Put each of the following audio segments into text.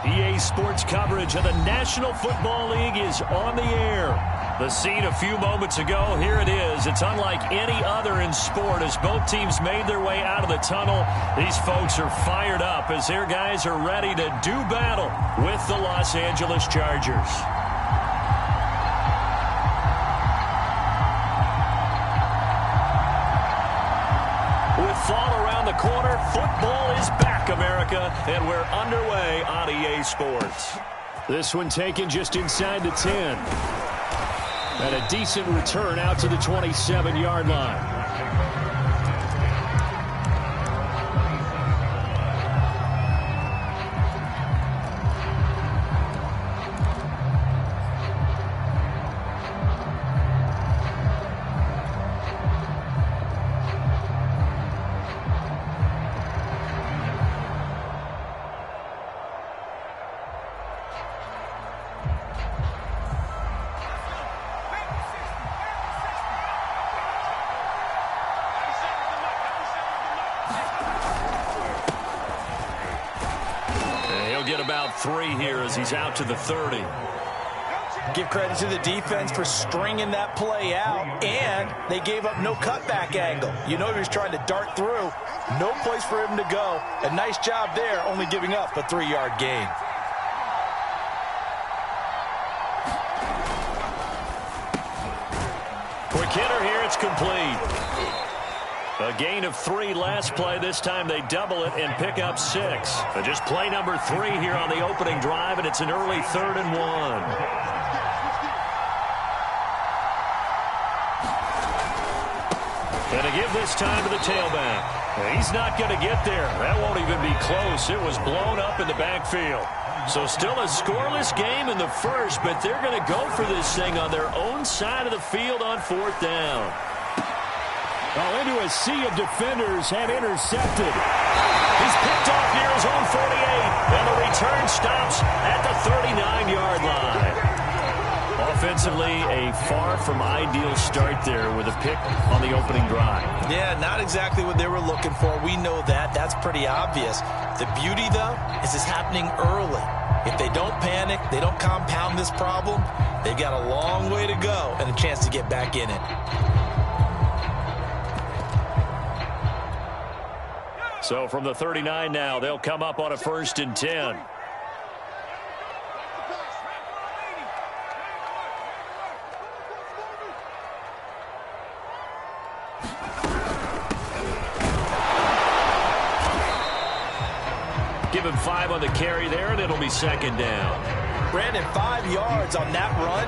EA Sports coverage of the National Football League is on the air. The scene a few moments ago, here it is. It's unlike any other in sport as both teams made their way out of the tunnel. These folks are fired up as their guys are ready to do battle with the Los Angeles Chargers. With fall around the corner, football is back, America, and we're underway on EA Sports. This one taken just inside the 10. And a decent return out to the 27-yard line. Get about 3 here as he's out to the 30. Give credit to the defense for stringing that play out, and they gave up no cutback angle. You know he was trying to dart through. No place for him to go. A nice job there, only giving up a 3-yard gain. Quick hitter here, it's complete. A gain of 3 last play. This time they double it and pick up 6. But just play number 3 here on the opening drive, and it's an early 3rd and 1. And to give this time to the tailback. He's not going to get there. That won't even be close. It was blown up in the backfield. So still a scoreless game in the first, but they're going to go for this thing on their own side of the field on 4th down. Well, into a sea of defenders and intercepted. He's picked off near his own 48, and the return stops at the 39-yard line. Offensively, a far from ideal start there with a pick on the opening drive. Yeah, not exactly what they were looking for. We know that. That's pretty obvious. The beauty, though, is it's happening early. If they don't panic, they don't compound this problem, they've got a long way to go and a chance to get back in it. So from the 39 now, they'll come up on a 1st and 10. Give him 5 on the carry there, and it'll be 2nd down. Brandon, 5 yards on that run.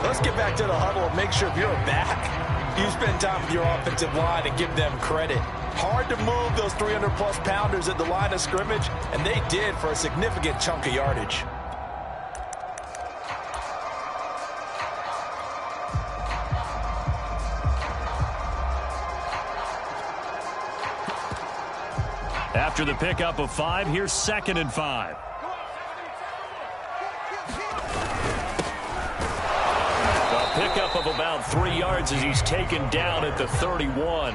Let's get back to the huddle and make sure if you're back, you spend time with your offensive line and give them credit. Hard to move those 300-plus pounders at the line of scrimmage, and they did for a significant chunk of yardage. After the pickup of 5, here's 2nd and 5. A pickup of about 3 yards as he's taken down at the 31.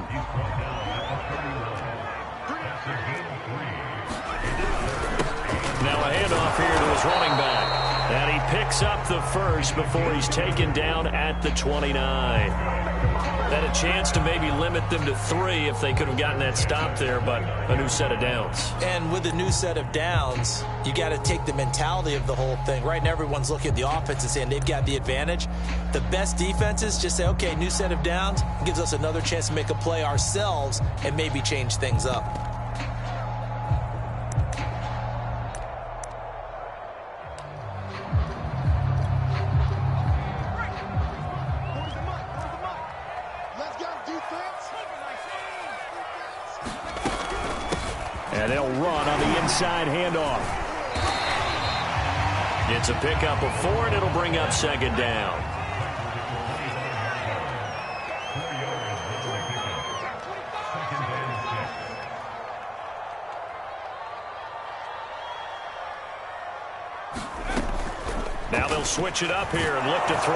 Now a handoff here to his running back. And he picks up the first before he's taken down at the 29. Had a chance to maybe limit them to 3 if they could have gotten that stop there, but a new set of downs. And with a new set of downs, you got to take the mentality of the whole thing. Right now, everyone's looking at the offense and saying they've got the advantage. The best defenses just say, okay, new set of downs gives us another chance to make a play ourselves and maybe change things up. And they'll run on the inside handoff. It's a pickup of 4, and it'll bring up 2nd down. Now they'll switch it up here and look to throw.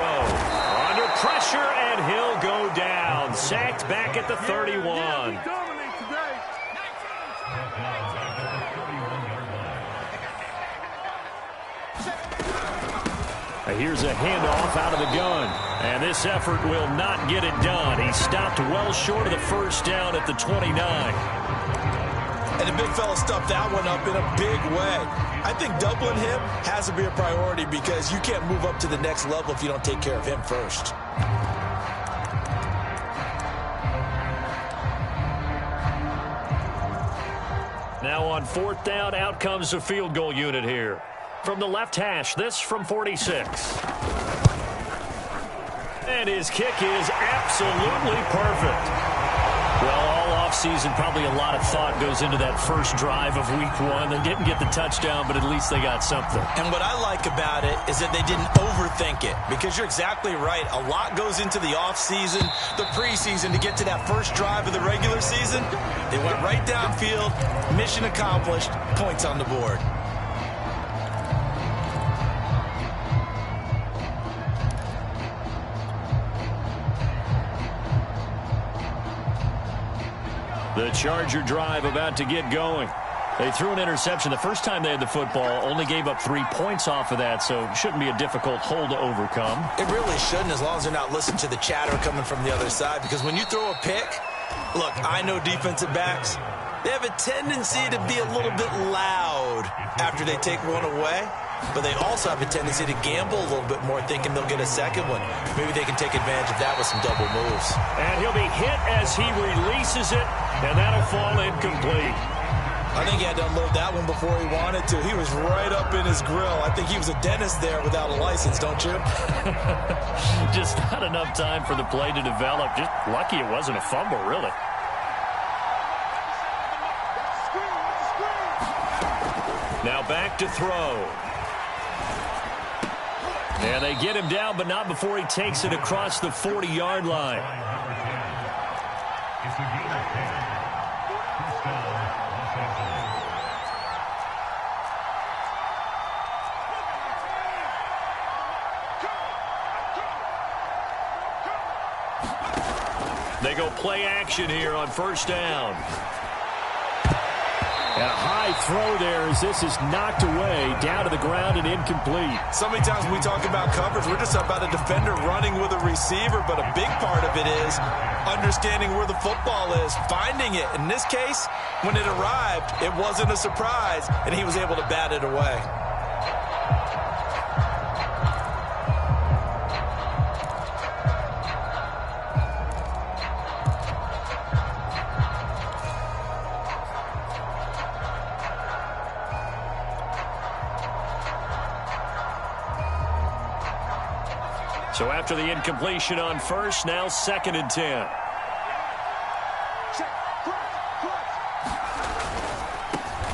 Under pressure, and he'll go down. Sacked back at the 31. Here's a handoff out of the gun. And this effort will not get it done. He stopped well short of the first down at the 29. And the big fella stuffed that one up in a big way. I think doubling him has to be a priority because you can't move up to the next level if you don't take care of him first. Now on 4th down, out comes the field goal unit here. From the left hash, this from 46. And his kick is absolutely perfect. Well, all offseason, probably a lot of thought goes into that first drive of week 1. They didn't get the touchdown, but at least they got something. And what I like about it is that they didn't overthink it, because you're exactly right. A lot goes into the offseason, the preseason to get to that first drive of the regular season. They went right downfield, mission accomplished, points on the board. The Charger drive about to get going. They threw an interception the first time they had the football, only gave up 3 points off of that, so it shouldn't be a difficult hole to overcome. It really shouldn't, as long as they're not listening to the chatter coming from the other side, because when you throw a pick, look, I know defensive backs, they have a tendency to be a little bit loud after they take one away, but they also have a tendency to gamble a little bit more, thinking they'll get a second one. Maybe they can take advantage of that with some double moves. And he'll be hit as he releases it, and that'll fall incomplete. I think he had to unload that one before he wanted to. He was right up in his grill. I think he was a dentist there without a license, don't you? Just not enough time for the play to develop. Just lucky it wasn't a fumble, really. Now back to throw. And they get him down, but not before he takes it across the 40-yard line. They go play action here on 1st down. And a high throw there as this is knocked away, down to the ground and incomplete. So many times when we talk about coverage, we're just about a defender running with a receiver, but a big part of it is understanding where the football is, finding it. In this case, when it arrived, it wasn't a surprise, and he was able to bat it away. So after the incompletion on 1st, now 2nd and 10.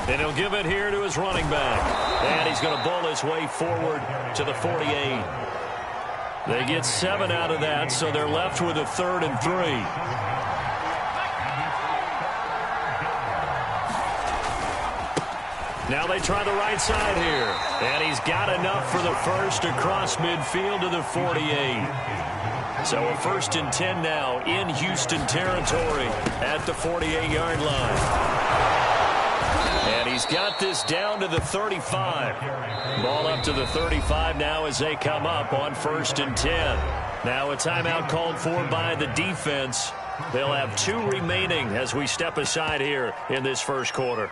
And he'll give it here to his running back. And he's going to bowl his way forward to the 48. They get 7 out of that, so they're left with a 3rd and 3. Now they try the right side here. And he's got enough for the first across midfield to the 48. So a 1st and 10 now in Houston territory at the 48-yard line. And he's got this down to the 35. Ball up to the 35 now as they come up on 1st and 10. Now a timeout called for by the defense. They'll have 2 remaining as we step aside here in this first quarter.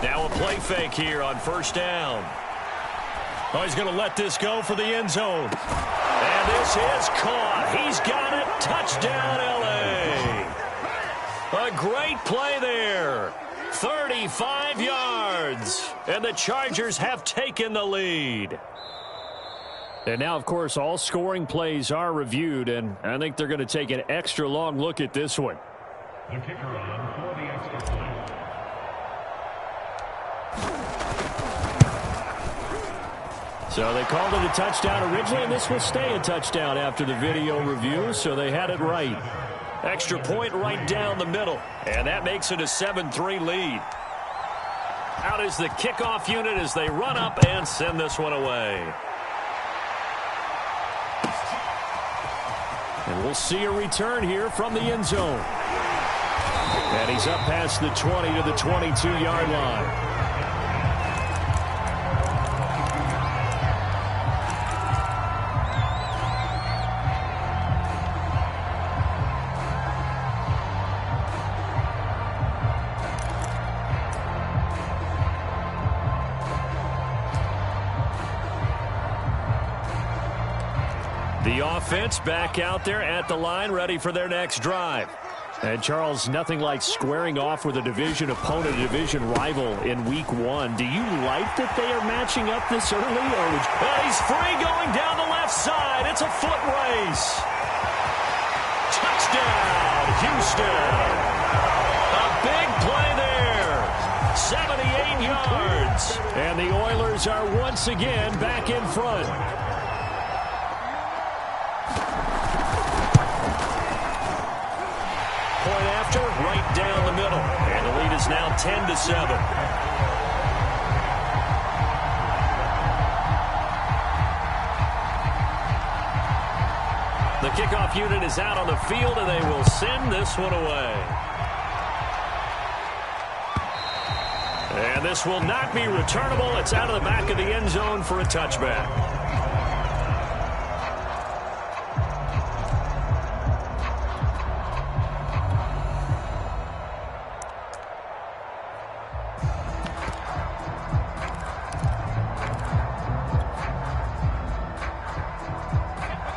Now a play fake here on 1st down. Oh, he's going to let this go for the end zone. And this is caught. He's got it. Touchdown, L.A. A great play there. 35 yards. And the Chargers have taken the lead. And now, of course, all scoring plays are reviewed, and I think they're going to take an extra long look at this one. The kicker on for the extra point. So they called it a touchdown originally, and this will stay a touchdown after the video review, so they had it right. Extra point right down the middle, and that makes it a 7-3 lead. Out is the kickoff unit as they run up and send this one away. And we'll see a return here from the end zone. And he's up past the 20 to the 22-yard line. The offense back out there at the line, ready for their next drive. And, Charles, nothing like squaring off with a division opponent, a division rival in Week 1. Do you like that they are matching up this early? Or would you... He's free going down the left side. It's a foot race. Touchdown, Houston. A big play there. 78 yards. And the Oilers are once again back in front. Point after, right down the middle. And the lead is now 10-7. The kickoff unit is out on the field, and they will send this one away. And this will not be returnable. It's out of the back of the end zone for a touchback.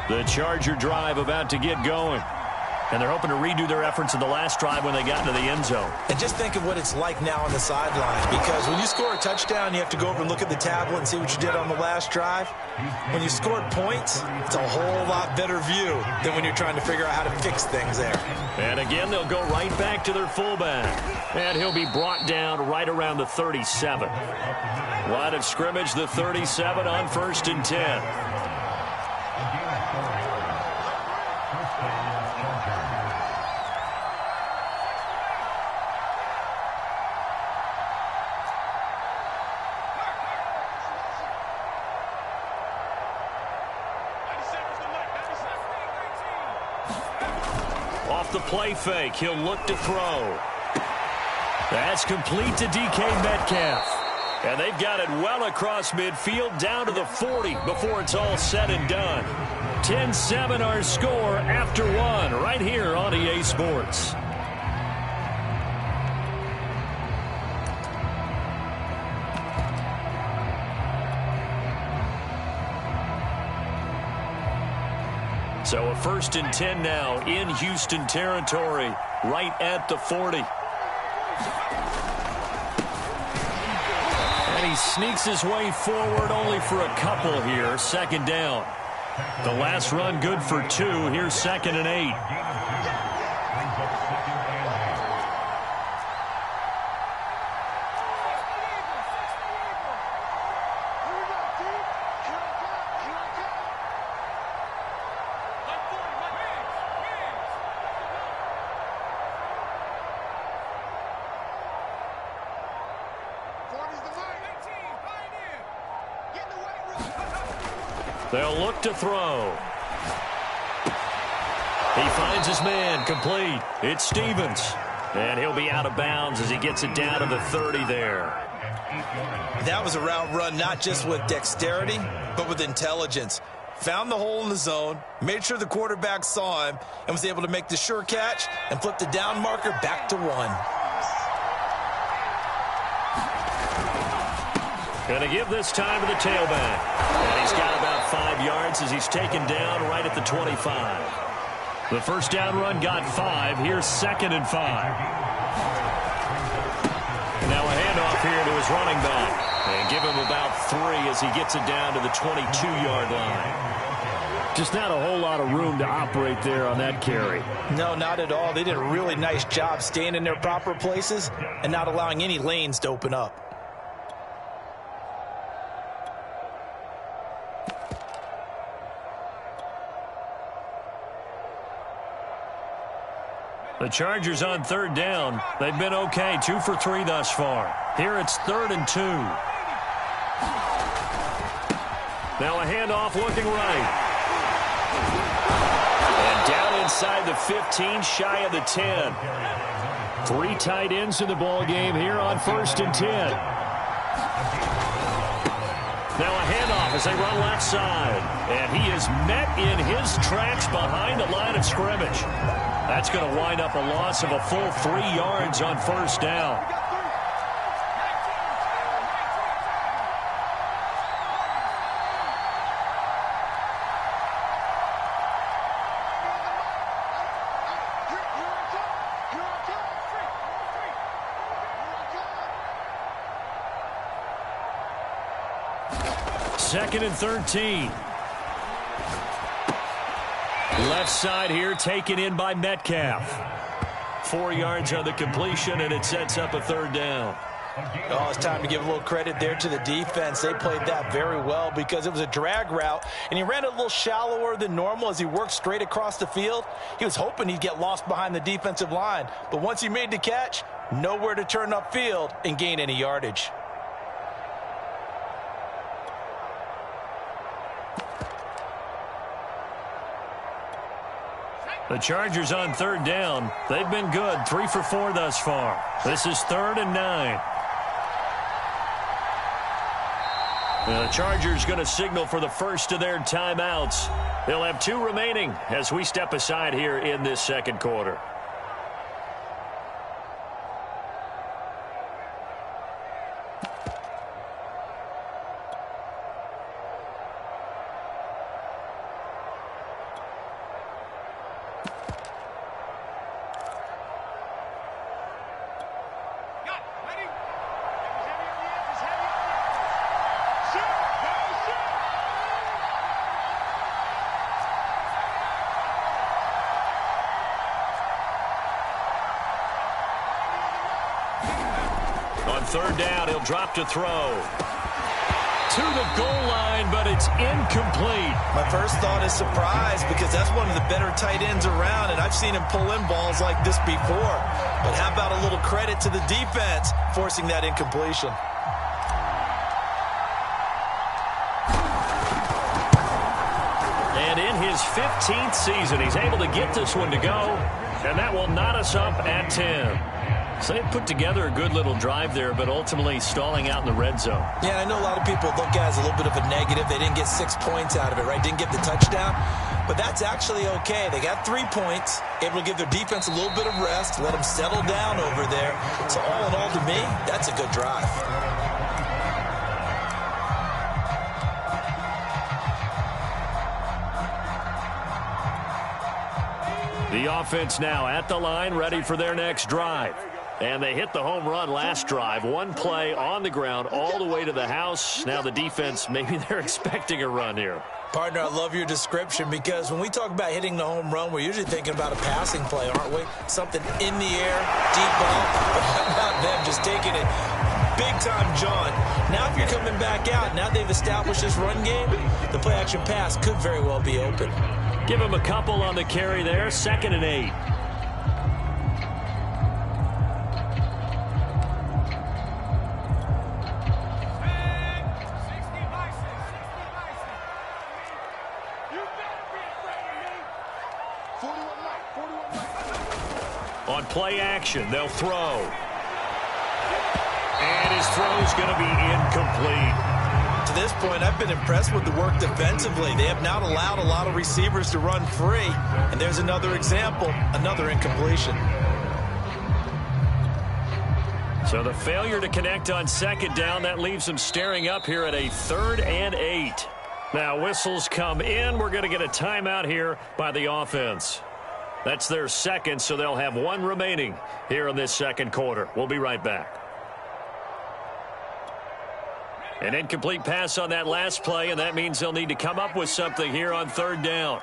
The Charger drive about to get going. And they're hoping to redo their efforts in the last drive when they got into the end zone. And just think of what it's like now on the sidelines, because when you score a touchdown, you have to go over and look at the tablet and see what you did on the last drive. When you scored points, it's a whole lot better view than when you're trying to figure out how to fix things there. And again, they'll go right back to their fullback. And he'll be brought down right around the 37. Line of scrimmage, the 37 on 1st and 10. Off the play fake, he'll look to throw. That's complete to DK Metcalf. And they've got it well across midfield down to the 40 before it's all said and done. 10-7 our score after one right here on EA Sports. So a 1st and 10 now in Houston territory, right at the 40. And he sneaks his way forward only for a couple here. 2nd down. The last run good for 2. Here's 2nd and 8. They'll look to throw. He finds his man, complete. It's Stevens. And he'll be out of bounds as he gets it down to the 30 there. That was a route run not just with dexterity, but with intelligence. Found the hole in the zone, made sure the quarterback saw him, and was able to make the sure catch and flip the down marker back to 1. Going to give this time to the tailback. And he's got about 5 yards as he's taken down right at the 25. The first down run got 5. Here's 2nd and 5. Now a handoff here to his running back. And give him about 3 as he gets it down to the 22-yard line. Just not a whole lot of room to operate there on that carry. No, not at all. They did a really nice job staying in their proper places and not allowing any lanes to open up. The Chargers on third down. They've been okay, 2 for 3 thus far. Here it's 3rd and 2. Now a handoff looking right. And down inside the 15, shy of the 10. 3 tight ends in the ball game here on 1st and 10. Now a handoff as they run left side. And he is met in his tracks behind the line of scrimmage. That's going to wind up a loss of a full 3 yards on 1st down. Second and 13. Left side here taken in by Metcalf. 4 yards on the completion, and it sets up a 3rd down. Oh, it's time to give a little credit there to the defense. They played that very well because it was a drag route, and he ran it a little shallower than normal as he worked straight across the field. He was hoping he'd get lost behind the defensive line, but once he made the catch, nowhere to turn upfield and gain any yardage. The Chargers on 3rd down. They've been good, 3 for 4 thus far. This is 3rd and 9. The Chargers going to signal for the first of their timeouts. They'll have 2 remaining as we step aside here in this second quarter. On 3rd down, he'll drop to throw. To the goal line, but it's incomplete. My first thought is surprise because that's one of the better tight ends around, and I've seen him pull in balls like this before. But how about a little credit to the defense forcing that incompletion? And in his 15th season, he's able to get this one to go, and that will knot us up at 10. So they put together a good little drive there, but ultimately stalling out in the red zone. Yeah, I know a lot of people look at it as a little bit of a negative. They didn't get 6 points out of it, right? Didn't get the touchdown. But that's actually okay. They got 3 points, able to give their defense a little bit of rest, let them settle down over there. So all in all, to me, that's a good drive. The offense now at the line, ready for their next drive. And they hit the home run last drive. 1 play on the ground all the way to the house. Now the defense, maybe they're expecting a run here. Partner, I love your description because when we talk about hitting the home run, we're usually thinking about a passing play, aren't we? Something in the air, deep ball. But how about them just taking it big time, John? Now if you're coming back out, now they've established this run game, the play-action pass could very well be open. Give him a couple on the carry there. 2nd and 8. On play action, they'll throw. And his throw is going to be incomplete. To this point, I've been impressed with the work defensively. They have not allowed a lot of receivers to run free. And there's another example, another incompletion. So the failure to connect on 2nd down, that leaves them staring up here at a 3rd and 8. Now whistles come in. We're going to get a timeout here by the offense. That's their 2nd, so they'll have 1 remaining here in this second quarter. We'll be right back. An incomplete pass on that last play, and that means they'll need to come up with something here on 3rd down.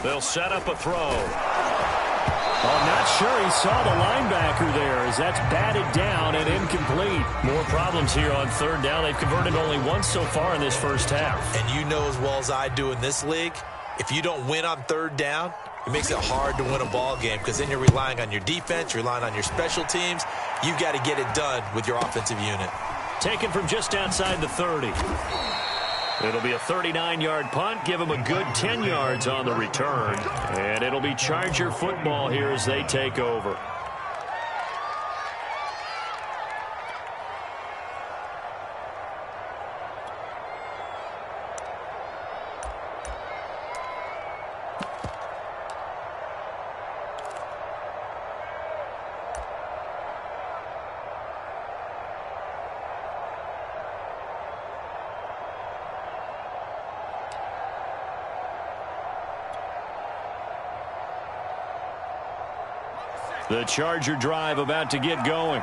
They'll set up a throw. Oh, not sure he saw the linebacker there as that's batted down and incomplete. More problems here on third down. They've converted only once so far in this first half. And you know as well as I do in this league, if you don't win on third down, it makes it hard to win a ball game because then you're relying on your defense, you're relying on your special teams. You've got to get it done with your offensive unit. Taken from just outside the 30. It'll be a 39-yard punt. Give them a good 10 yards on the return. And it'll be Charger football here as they take over. The Charger drive about to get going.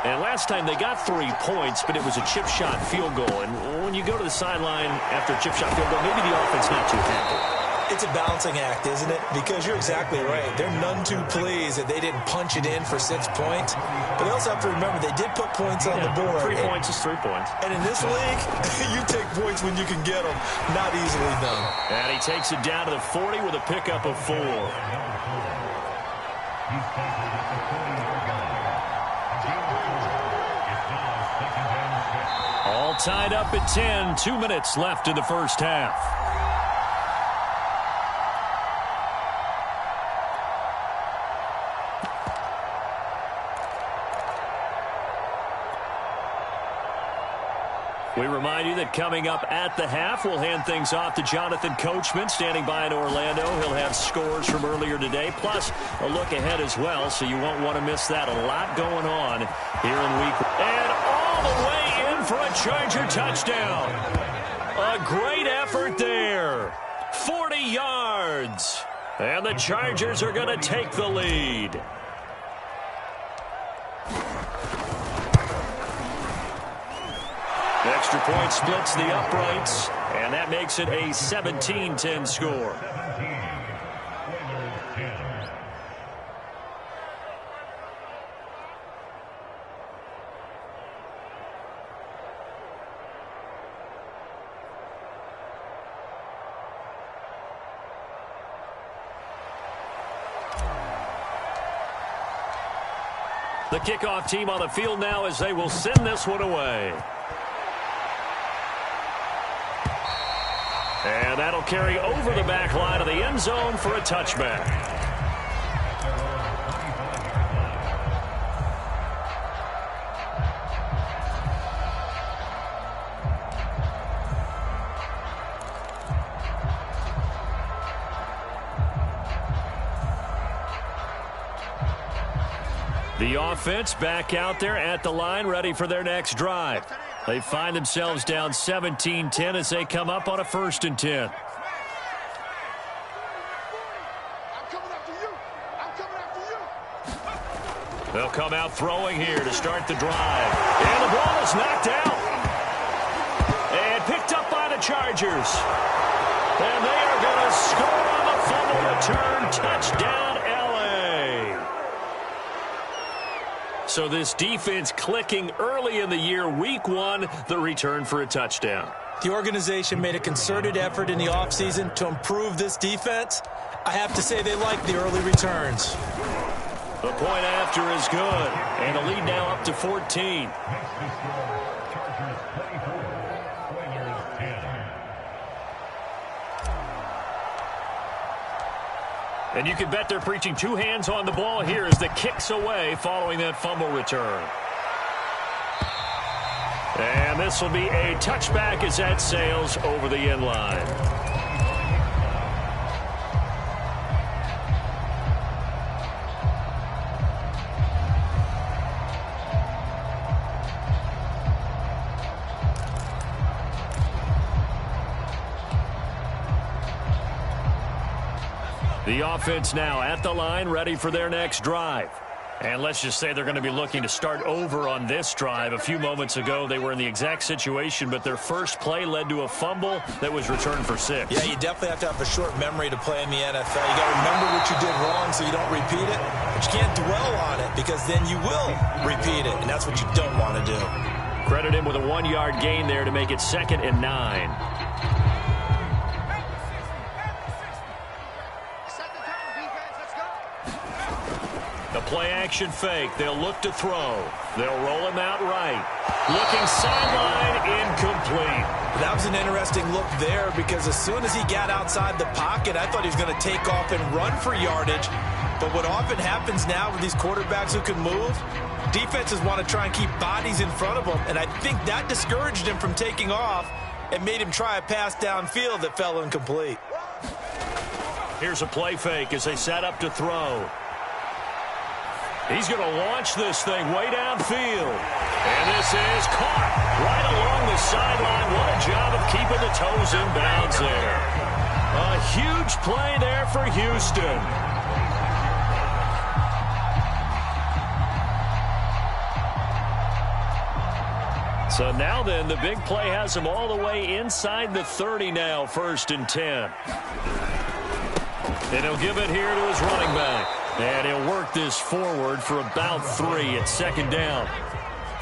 And last time they got 3 points, but it was a chip shot field goal. And when you go to the sideline after a chip shot field goal, maybe the offense not too happy. It's a balancing act, isn't it? Because you're exactly right. They're none too pleased that they didn't punch it in for 6 points. But they also have to remember they did put points on the board. 3 points is 3 points. And in this league, you take points when you can get them. Not easily done. And he takes it down to the 40 with a pickup of 4. All tied up at 10. 2 minutes left in the first half. We remind you that coming up at the half, we'll hand things off to Jonathan Coachman, standing by in Orlando. He'll have scores from earlier today, plus a look ahead as well, so you won't want to miss that. A lot going on here in week. And all the way in for a Charger touchdown. A great effort there. 40 yards. And the Chargers are going to take the lead. Extra point splits the uprights, and that makes it a 17-10 score. The kickoff team on the field now as they will send this one away. And that'll carry over the back line of the end zone for a touchback. The offense back out there at the line, ready for their next drive. They find themselves down 17-10 as they come up on a 1st and 10. They'll come out throwing here to start the drive. And the ball is knocked out. And picked up by the Chargers. And they are going to score on the fumble return. Touchdown, L.A. So this defense clicking early in the year. Week 1, the return for a touchdown. The organization made a concerted effort in the offseason to improve this defense. I have to say they like the early returns. The point after is good. And the lead now up to 14. And you can bet they're preaching 2 hands on the ball here as the kick's away following that fumble return. And this will be a touchback as that sails over the end line. The offense now at the line, ready for their next drive. And let's just say they're going to be looking to start over on this drive. A few moments ago, they were in the exact situation, but their first play led to a fumble that was returned for 6. Yeah, you definitely have to have a short memory to play in the NFL. You got to remember what you did wrong so you don't repeat it, but you can't dwell on it because then you will repeat it, and that's what you don't want to do. Credit him with a 1-yard gain there to make it 2nd and 9. The play-action fake. They'll look to throw. They'll roll him out right. Looking sideline, incomplete. That was an interesting look there because as soon as he got outside the pocket, I thought he was going to take off and run for yardage. But what often happens now with these quarterbacks who can move, defenses want to try and keep bodies in front of them, and I think that discouraged him from taking off and made him try a pass downfield that fell incomplete. Here's a play fake as they set up to throw. He's going to launch this thing way downfield. And this is caught right along the sideline. What a job of keeping the toes in bounds there. A huge play there for Houston. So now then, the big play has him all the way inside the 30 now, 1st and 10. And he'll give it here to his running back. And he'll work this forward for about 3 at 2nd down.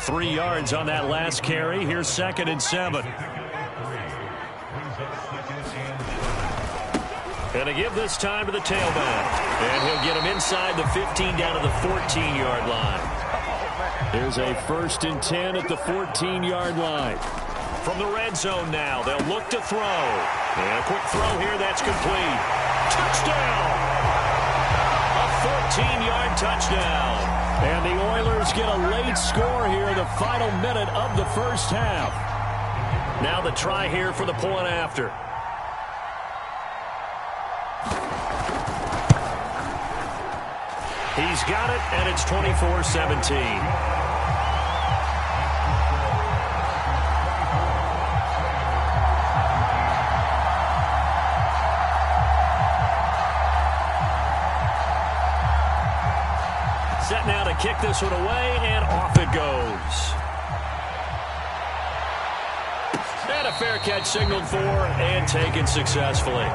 3 yards on that last carry. Here's 2nd and 7. And to give this time to the tailback. And he'll get him inside the 15 down to the 14-yard line. There's a 1st and 10 at the 14-yard line. From the red zone now, they'll look to throw. And a quick throw here, that's complete. Touchdown! 14-yard touchdown. And the Oilers get a late score here in the final minute of the first half. Now the try here for the point after. He's got it, and it's 24-17. Set now to kick this one away, and off it goes. And a fair catch signaled for and taken successfully.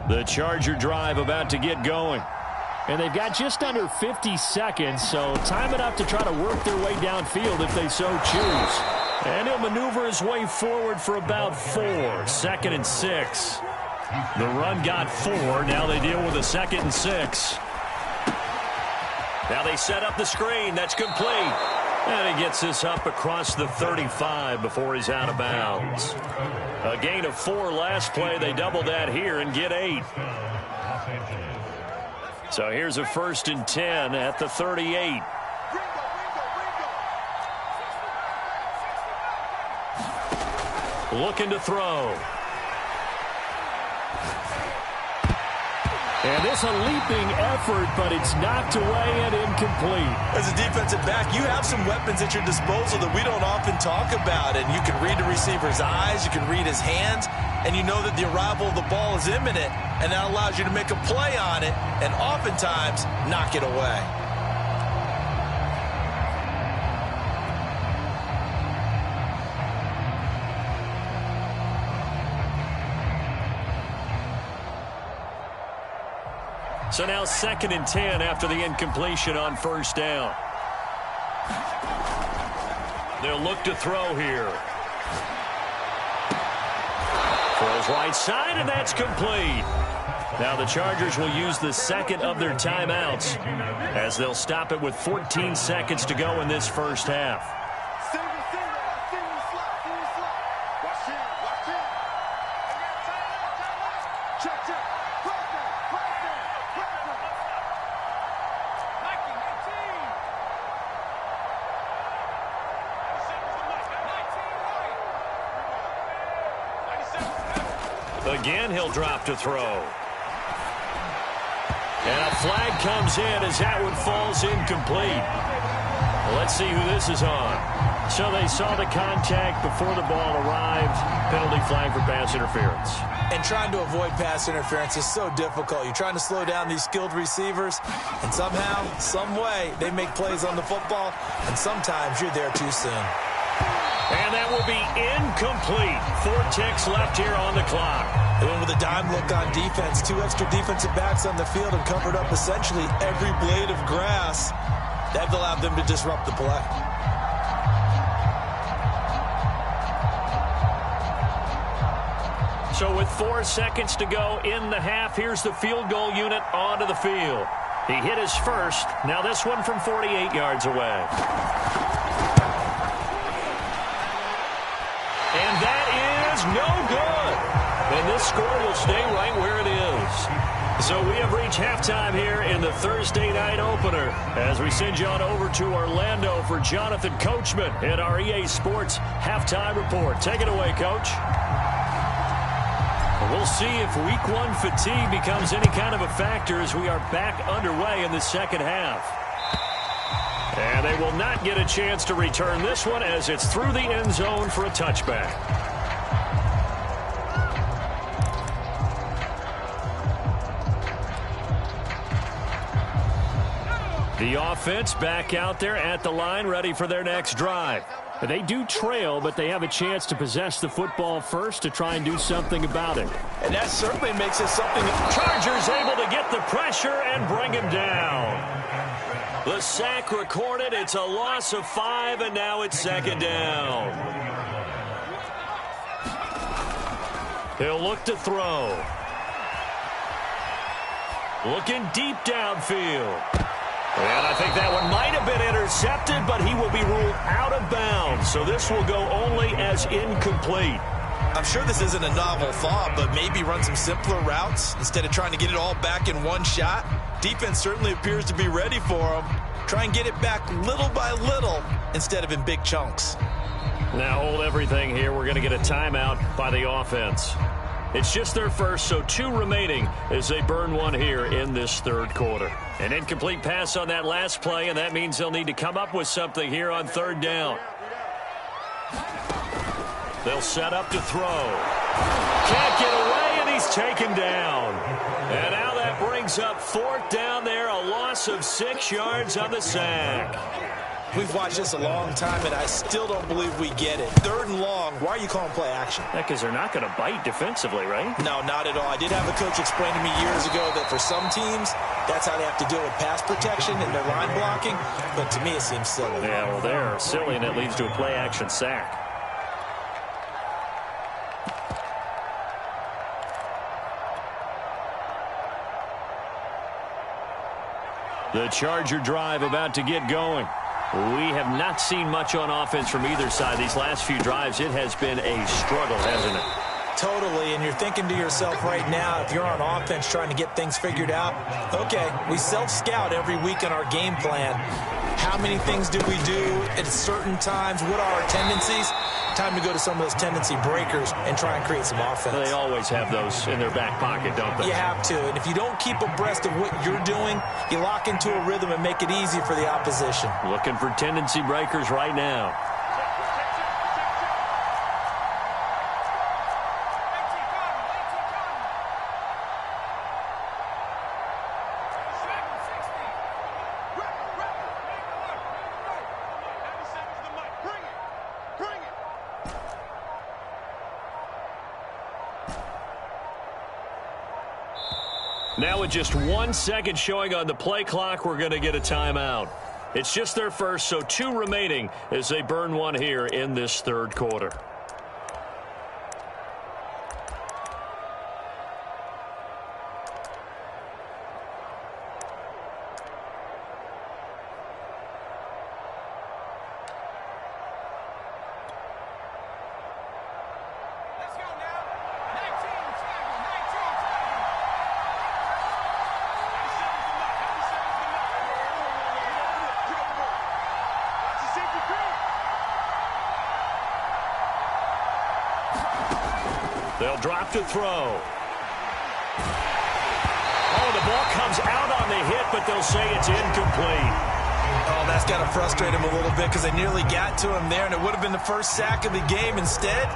The Charger drive about to get going. And they've got just under 50 seconds, so time enough to try to work their way downfield if they so choose. And he'll maneuver his way forward for about 4. 2nd and 6. The run got 4. Now they deal with a 2nd and 6. Now they set up the screen. That's complete. And he gets this up across the 35 before he's out of bounds. A gain of 4 last play. They double that here and get 8. So here's a 1st and 10 at the 38. Looking to throw. And this a leaping effort, but it's knocked away and incomplete. As a defensive back, you have some weapons at your disposal that we don't often talk about. And you can read the receiver's eyes, you can read his hands, and you know that the arrival of the ball is imminent. And that allows you to make a play on it and oftentimes knock it away. So now 2nd and 10 after the incompletion on 1st down. They'll look to throw here. Throws right side, and that's complete. Now the Chargers will use the 2nd of their timeouts as they'll stop it with 14 seconds to go in this first half. Again, he'll drop to throw. And a flag comes in as that one falls incomplete. Let's see who this is on. So they saw the contact before the ball arrived. Penalty flag for pass interference. And trying to avoid pass interference is so difficult. You're trying to slow down these skilled receivers, and somehow, some way, they make plays on the football, and sometimes you're there too soon. And that will be incomplete. 4 ticks left here on the clock. They went with a dime look on defense. 2 extra defensive backs on the field and covered up essentially every blade of grass. That allowed them to disrupt the play. So with 4 seconds to go in the half, here's the field goal unit onto the field. He hit his first. Now this one from 48 yards away. And that is no good. And this score will stay right where it is. So we have reached halftime here in the Thursday night opener as we send you on over to Orlando for Jonathan Coachman in our EA Sports Halftime Report. Take it away, Coach. We'll see if Week 1 fatigue becomes any kind of a factor as we are back underway in the second half. And they will not get a chance to return this one as it's through the end zone for a touchback. The offense back out there at the line, ready for their next drive. They do trail, but they have a chance to possess the football first to try and do something about it. And that certainly makes it something. Chargers able to get the pressure and bring him down. The sack recorded. It's a loss of 5, and now it's second down. He'll look to throw. Looking deep downfield. And I think that one might have been intercepted, but he will be ruled out of bounds. So this will go only as incomplete. I'm sure this isn't a novel thought, but maybe run some simpler routes instead of trying to get it all back in one shot. Defense certainly appears to be ready for him. Try and get it back little by little instead of in big chunks. Now hold everything here. We're going to get a timeout by the offense. It's just their first, so 2 remaining as they burn one here in this third quarter. An incomplete pass on that last play, and that means they'll need to come up with something here on third down. They'll set up to throw. Can't get away, and he's taken down. And now that brings up 4th down there, a loss of 6 yards on the sack. We've watched this a long time, and I still don't believe we get it. 3rd and long, why are you calling play action? Because they're not going to bite defensively, right? No, not at all. I did have a coach explain to me years ago that for some teams, that's how they have to deal with pass protection and their line blocking. But to me, it seems silly. Yeah, well, they're silly, and it leads to a play action sack. The Charger drive about to get going. We have not seen much on offense from either side. These last few drives, it has been a struggle, hasn't it? Totally, and you're thinking to yourself right now, if you're on offense trying to get things figured out, okay, we self-scout every week in our game plan. How many things do we do at certain times? What are our tendencies? Time to go to some of those tendency breakers and try and create some offense. They always have those in their back pocket, don't they? You have to, and if you don't keep abreast of what you're doing, you lock into a rhythm and make it easy for the opposition. Looking for tendency breakers right now. Now with just 1 second showing on the play clock, we're going to get a timeout. It's just their first, so 2 remaining as they burn one here in this third quarter. They'll drop to throw. Oh, the ball comes out on the hit, but they'll say it's incomplete. Oh, that's got to frustrate him a little bit because they nearly got to him there, and it would have been the first sack of the game. Instead,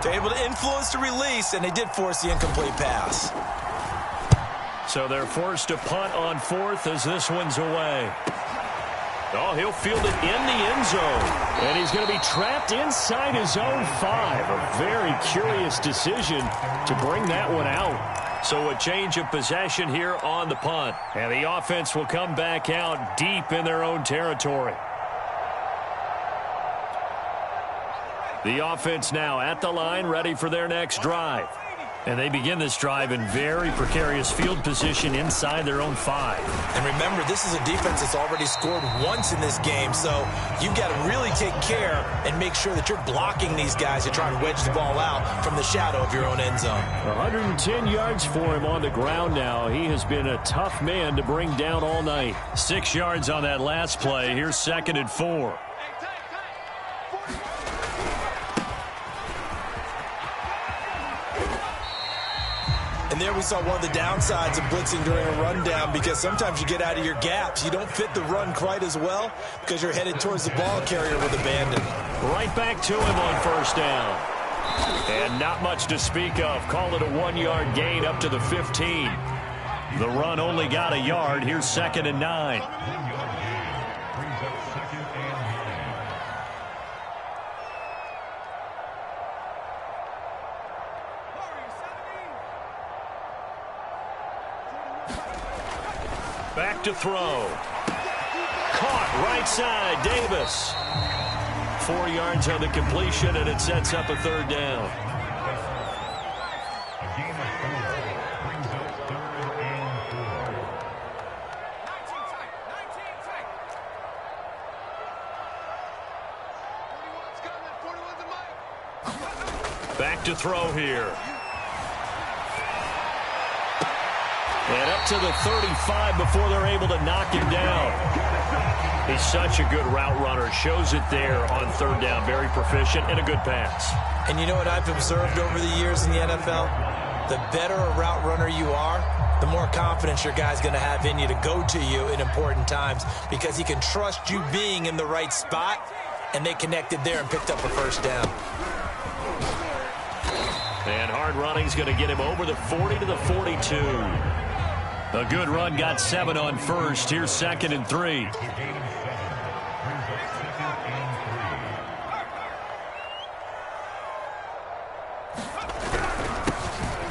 they're able to influence the release, and they did force the incomplete pass. So they're forced to punt on 4th as this one's away. Oh, he'll field it in the end zone. And he's going to be trapped inside his own 5. A very curious decision to bring that one out. So a change of possession here on the punt. And the offense will come back out deep in their own territory. The offense now at the line, ready for their next drive. And they begin this drive in very precarious field position inside their own 5. And remember, this is a defense that's already scored once in this game, so you've got to really take care and make sure that you're blocking these guys to try and wedge the ball out from the shadow of your own end zone. 110 yards for him on the ground now. He has been a tough man to bring down all night. 6 yards on that last play. Here's 2nd and 4. And there we saw one of the downsides of blitzing during a rundown, because sometimes you get out of your gaps. You don't fit the run quite as well because you're headed towards the ball carrier with abandon. Right back to him on 1st down. And not much to speak of. Call it a 1-yard gain up to the 15. The run only got a yard. Here's 2nd and 9. Back to throw. Caught right side, Davis. 4 yards on the completion, and it sets up a 3rd down. A gain of 4 brings up 3rd and 4. Back to throw here. And up to the 35 before they're able to knock him down. He's such a good route runner. Shows it there on 3rd down. Very proficient and a good pass. And you know what I've observed over the years in the NFL? The better a route runner you are, the more confidence your guy's going to have in you to go to you in important times, because he can trust you being in the right spot, and they connected there and picked up a 1st down. And hard running's going to get him over the 40 to the 42. A good run got 7 on 1st. Here's 2nd and 3.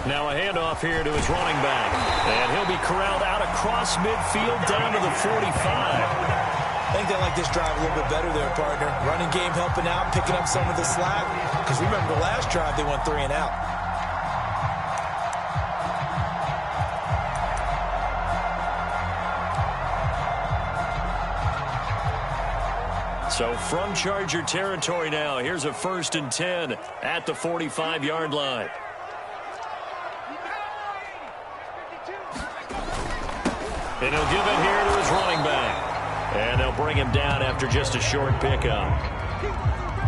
Now a handoff here to his running back. And he'll be corralled out across midfield down to the 45. I think they like this drive a little bit better there, partner. Running game helping out, picking up some of the slack. Because remember, the last drive they went 3 and out. So from Charger territory now, here's a 1st and 10 at the 45-yard line. And he'll give it here to his running back. And they'll bring him down after just a short pickup.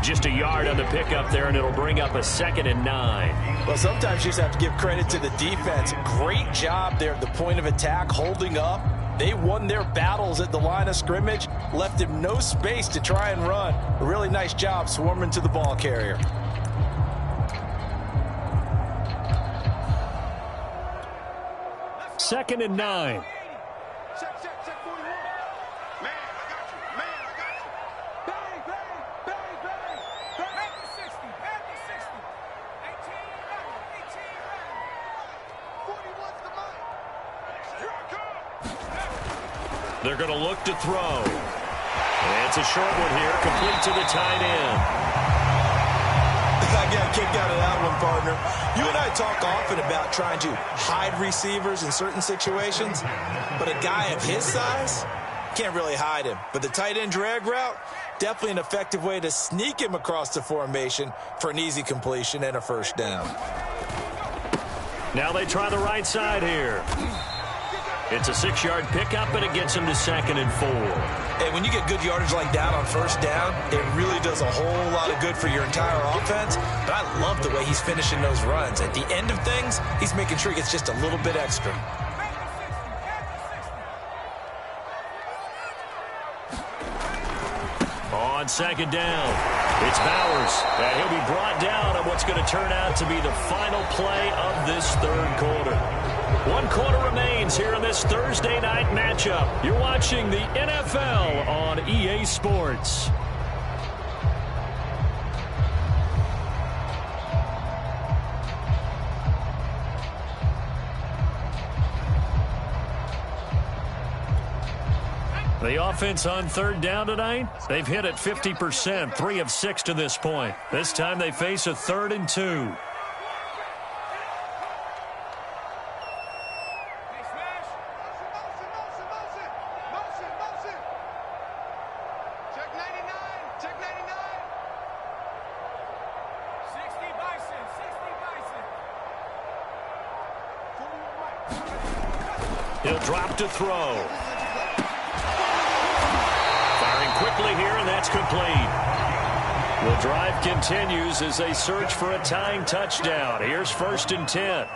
Just a yard on the pickup there, and it'll bring up a 2nd and 9. Well, sometimes you just have to give credit to the defense. Great job there at the point of attack, holding up. They won their battles at the line of scrimmage, left him no space to try and run. A really nice job swarming to the ball carrier. Second and 9. They're going to look to throw. And it's a short one here, complete to the tight end. I got kicked out of that one, partner. You and I talk often about trying to hide receivers in certain situations, but a guy of his size can't really hide him. But the tight end drag route, definitely an effective way to sneak him across the formation for an easy completion and a 1st down. Now they try the right side here. It's a 6-yard pickup, and it gets him to 2nd and 4. And when you get good yardage like that on first down, it really does a whole lot of good for your entire offense. But I love the way he's finishing those runs. At the end of things, he's making sure he gets just a little bit extra. On 2nd down, it's Bowers, and he'll be brought down on what's going to turn out to be the final play of this 3rd quarter. 1 quarter remains here in this Thursday night matchup. You're watching the NFL on EA Sports. The offense on 3rd down tonight, they've hit it 50%, 3 of 6 to this point. This time they face a 3rd and 2. He'll drop to throw. Quickly here, and that's complete. The drive continues as they search for a tying touchdown. Here's 1st and 10.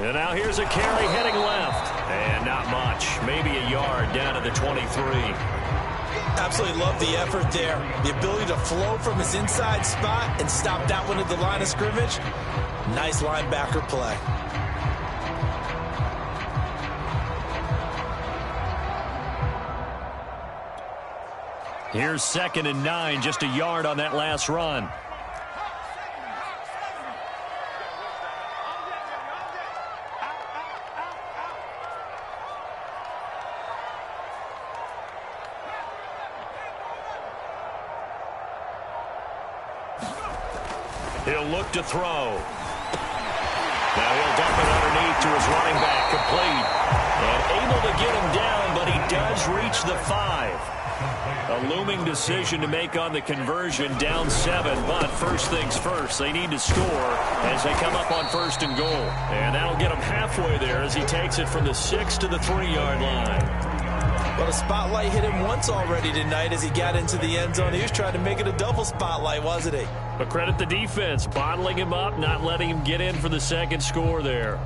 And now here's a carry heading left. And not much. Maybe a yard down to the 23. Absolutely love the effort there. The ability to flow from his inside spot and stop that one at the line of scrimmage. Nice linebacker play. Here's 2nd and 9, just a yard on that last run. He'll look to throw. Now he'll dump it underneath to his running back, complete. And able to get him down, but he does reach the 5. A looming decision to make on the conversion, down 7. But first things first, they need to score as they come up on 1st and goal. And that'll get him halfway there as he takes it from the 6 to the 3-yard line. But a spotlight hit him once already tonight as he got into the end zone. He was trying to make it a double spotlight, wasn't he? But credit the defense, bottling him up, not letting him get in for the 2nd score there.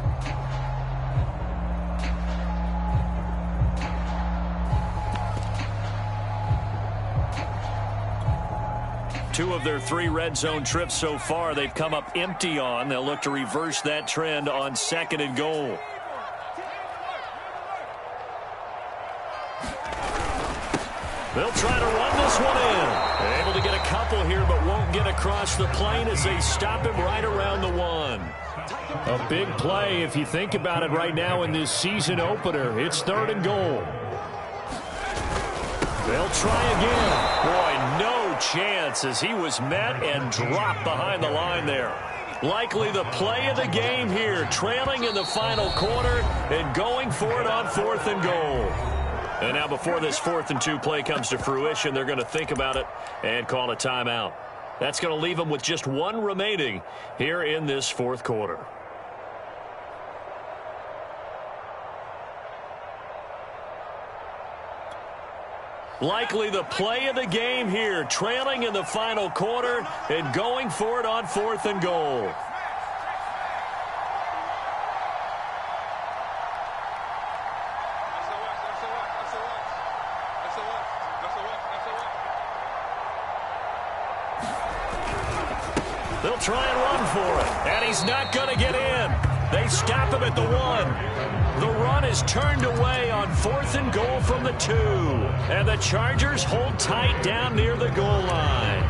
Two of their 3 red zone trips so far, they've come up empty on. They'll look to reverse that trend on 2nd and goal. They'll try to run this one in. Able to get a couple here, but won't get across the plane as they stop him right around the 1. A big play if you think about it right now in this season opener. It's 3rd and goal. They'll try again. Boy, no chance as he was met and dropped behind the line there. Likely the play of the game here, trailing in the final quarter and going for it on 4th and goal. And now before this 4th and 2 play comes to fruition, they're going to think about it and call a timeout. That's going to leave them with just 1 remaining here in this 4th quarter. Likely the play of the game here, trailing in the final quarter and going for it on 4th and goal. They'll try and run for it, and he's not going to get in. They stop him at the 1. The run is turned away on 4th and goal from the 2. And the Chargers hold tight down near the goal line.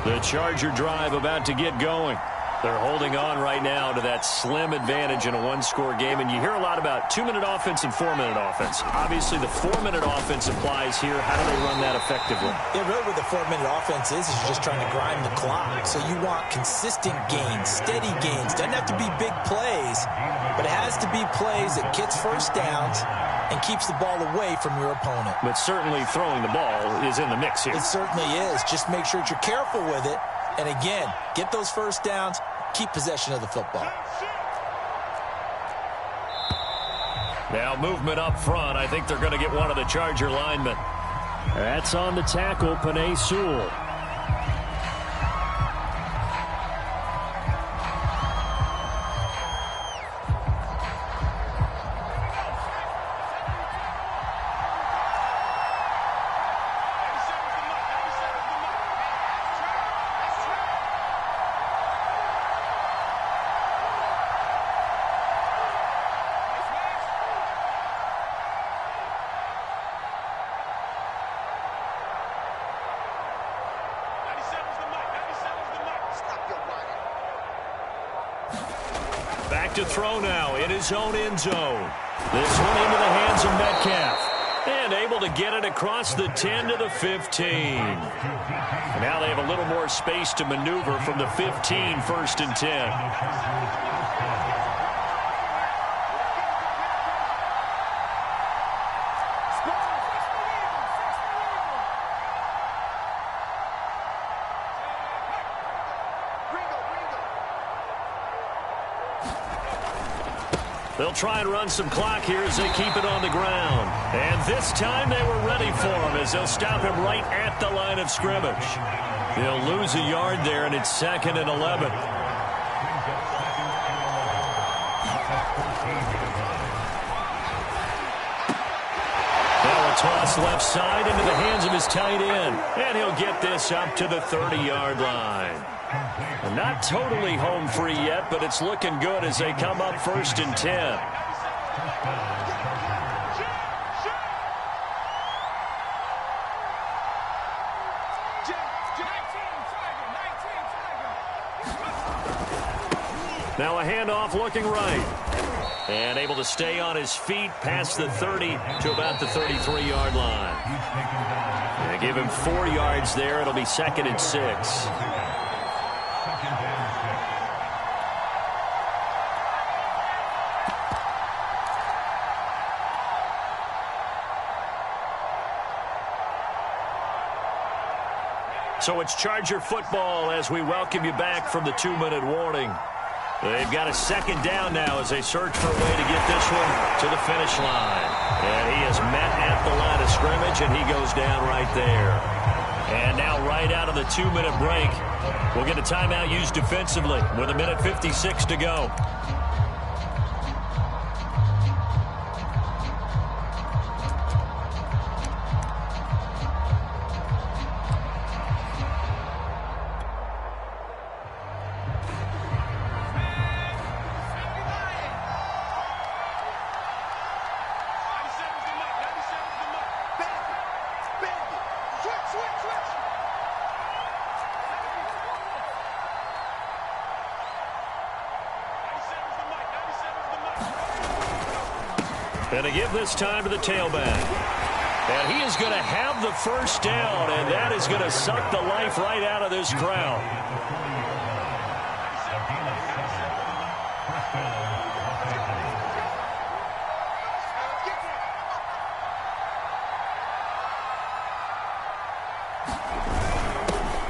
The Charger drive about to get going. They're holding on right now to that slim advantage in a one-score game, and you hear a lot about 2-minute offense and 4-minute offense. Obviously, the 4-minute offense applies here. How do they run that effectively? Yeah, really what the 4-minute offense is you're just trying to grind the clock. So you want consistent gains, steady gains. Doesn't have to be big plays, but it has to be plays that gets first downs and keeps the ball away from your opponent. But certainly throwing the ball is in the mix here. It certainly is. Just make sure that you're careful with it. And again, get those first downs, keep possession of the football. Now movement up front. I think they're going to get one of the Charger linemen. That's on the tackle, Penei Sewell. Back to throw now in his own end zone. This one into the hands of Metcalf. And able to get it across the 10 to the 15. Now they have a little more space to maneuver from the 15, 1st and 10. They'll try and run some clock here as they keep it on the ground. And this time they were ready for him as they'll stop him right at the line of scrimmage. They'll lose a yard there, and it's 2nd and 11. Now a toss left side into the hands of his tight end. And he'll get this up to the 30-yard line. Not totally home free yet, but it's looking good as they come up 1st and 10. Now a handoff looking right. And able to stay on his feet past the 30 to about the 33-yard line. They give him 4 yards there. It'll be 2nd and 6. So it's Charger football as we welcome you back from the 2-minute warning. They've got a 2nd down now as they search for a way to get this one to the finish line. And he is met at the line of scrimmage, and he goes down right there. And now right out of the 2-minute break, we'll get a timeout used defensively with 1:56 to go. And to give this time to the tailback. And he is going to have the first down, and that is going to suck the life right out of this crowd.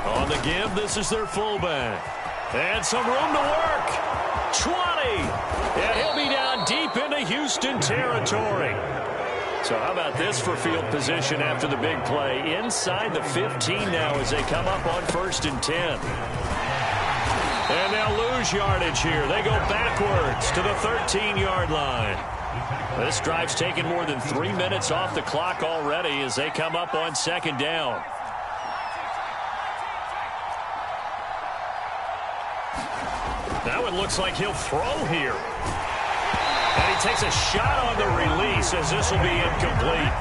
On the give, this is their fullback. And some room to work. 20. And he'll be down deep into Houston territory. So how about this for field position after the big play? Inside the 15 now as they come up on 1st and 10. And they'll lose yardage here. They go backwards to the 13-yard line. This drive's taken more than 3 minutes off the clock already as they come up on 2nd down. That one looks like he'll throw here. And he takes a shot on the release as this will be incomplete.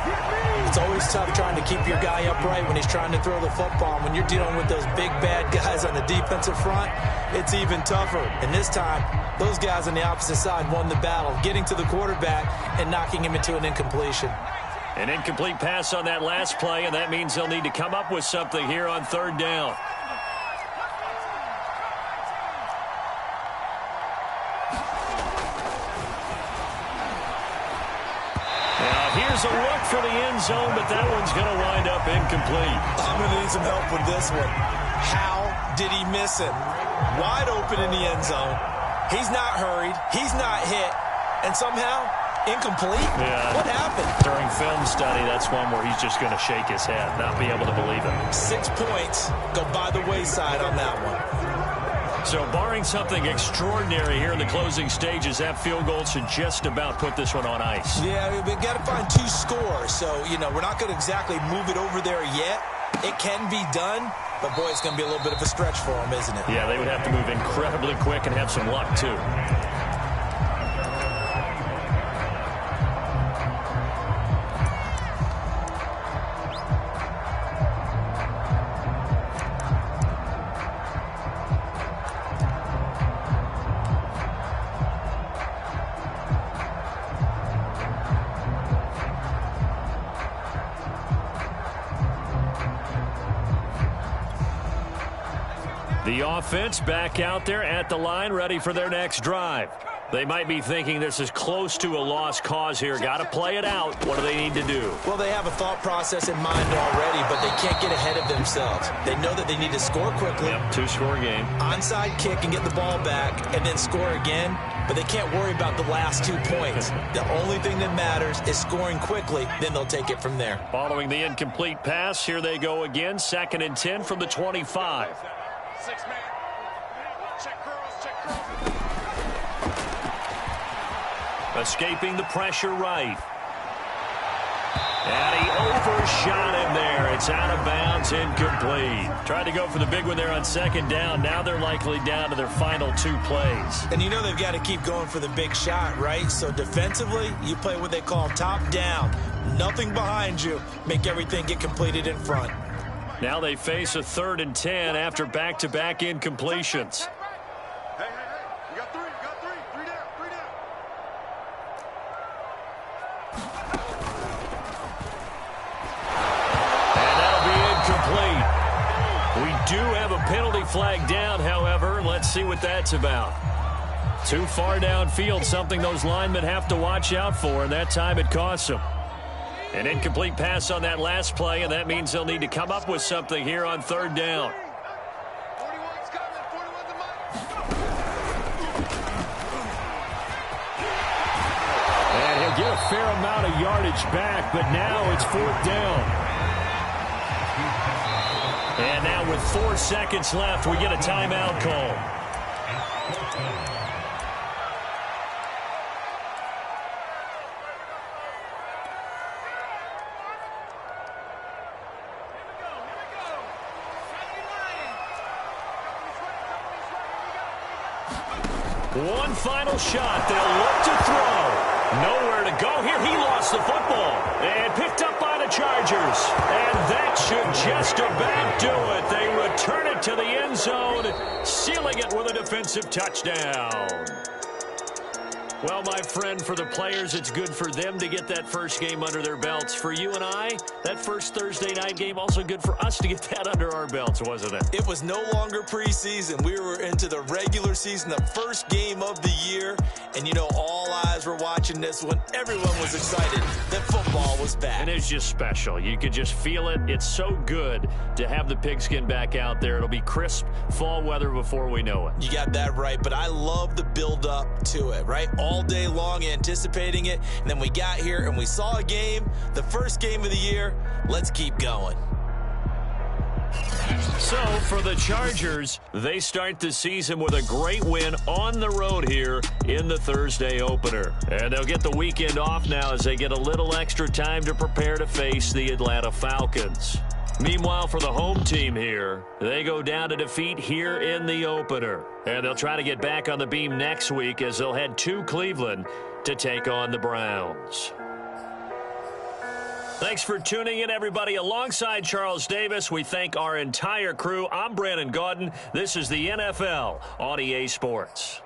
It's always tough trying to keep your guy upright when he's trying to throw the football. When you're dealing with those big, bad guys on the defensive front, it's even tougher. And this time, those guys on the opposite side won the battle, getting to the quarterback and knocking him into an incompletion. An incomplete pass on that last play, and that means they'll need to come up with something here on third down. Here's a look for the end zone, but that one's going to wind up incomplete. I'm going to need some help with this one. How did he miss it? Wide open in the end zone. He's not hurried. He's not hit. And somehow, incomplete? Yeah. What happened? During film study, that's one where he's just going to shake his head, not be able to believe it. 6 points go by the wayside on that one. So barring something extraordinary here in the closing stages, that field goal should just about put this one on ice. Yeah, we've got to find 2 scores. So, we're not going to exactly move it over there yet. It can be done, but, boy, it's going to be a little bit of a stretch for them, isn't it? Yeah, they would have to move incredibly quick and have some luck, too. The offense back out there at the line, ready for their next drive. They might be thinking this is close to a lost cause here. Got to play it out. What do they need to do? Well, they have a thought process in mind already, but they can't get ahead of themselves. They know that they need to score quickly. Yep, 2-score game. Onside kick and get the ball back and then score again, but they can't worry about the last 2 points. The only thing that matters is scoring quickly, then they'll take it from there. Following the incomplete pass, here they go again. 2nd and 10 from the 25. 6-man. Check cross, check cross. Escaping the pressure right. And he overshot him there. It's out of bounds, incomplete. Tried to go for the big one there on 2nd down. Now they're likely down to their final 2 plays. And they've got to keep going for the big shot, right? So defensively, you play what they call top down. Nothing behind you. Make everything get completed in front. Now they face a 3rd and 10 after back-to-back incompletions. Hey, you got 3, you got 3. 3 down, 3 down. And that'll be incomplete. We do have a penalty flag down, however. Let's see what that's about. Too far downfield, something those linemen have to watch out for, and that time it costs them. An incomplete pass on that last play, and that means they'll need to come up with something here on 3rd down. 41's coming, 41's a mile. And he'll get a fair amount of yardage back, but now it's 4th down. And now with 4 seconds left, we get a timeout call. One final shot. They'll look to throw. Nowhere to go here. He lost the football. And picked up by the Chargers. And that should just about do it. They return it to the end zone, sealing it with a defensive touchdown. Well, my friend, for the players, it's good for them to get that first game under their belts. For you and I, that first Thursday night game, also good for us to get that under our belts, wasn't it? It was no longer preseason. We were into the regular season, the first game of the year. And, all eyes were watching this one. Everyone was excited that football was back. And it's just special. You could just feel it. It's so good to have the pigskin back out there. It'll be crisp fall weather before we know it. You got that right, but I love the build-up to it, right? All day long anticipating it, and then we got here and we saw a game, the first game of the year. Let's keep going. So, for the Chargers, they start the season with a great win on the road here in the Thursday opener. And they'll get the weekend off now as they get a little extra time to prepare to face the Atlanta Falcons. Meanwhile, for the home team here, they go down to defeat here in the opener. And they'll try to get back on the beam next week as they'll head to Cleveland to take on the Browns. Thanks for tuning in, everybody. Alongside Charles Davis, we thank our entire crew. I'm Brandon Gaudin. This is the NFL on EA Sports.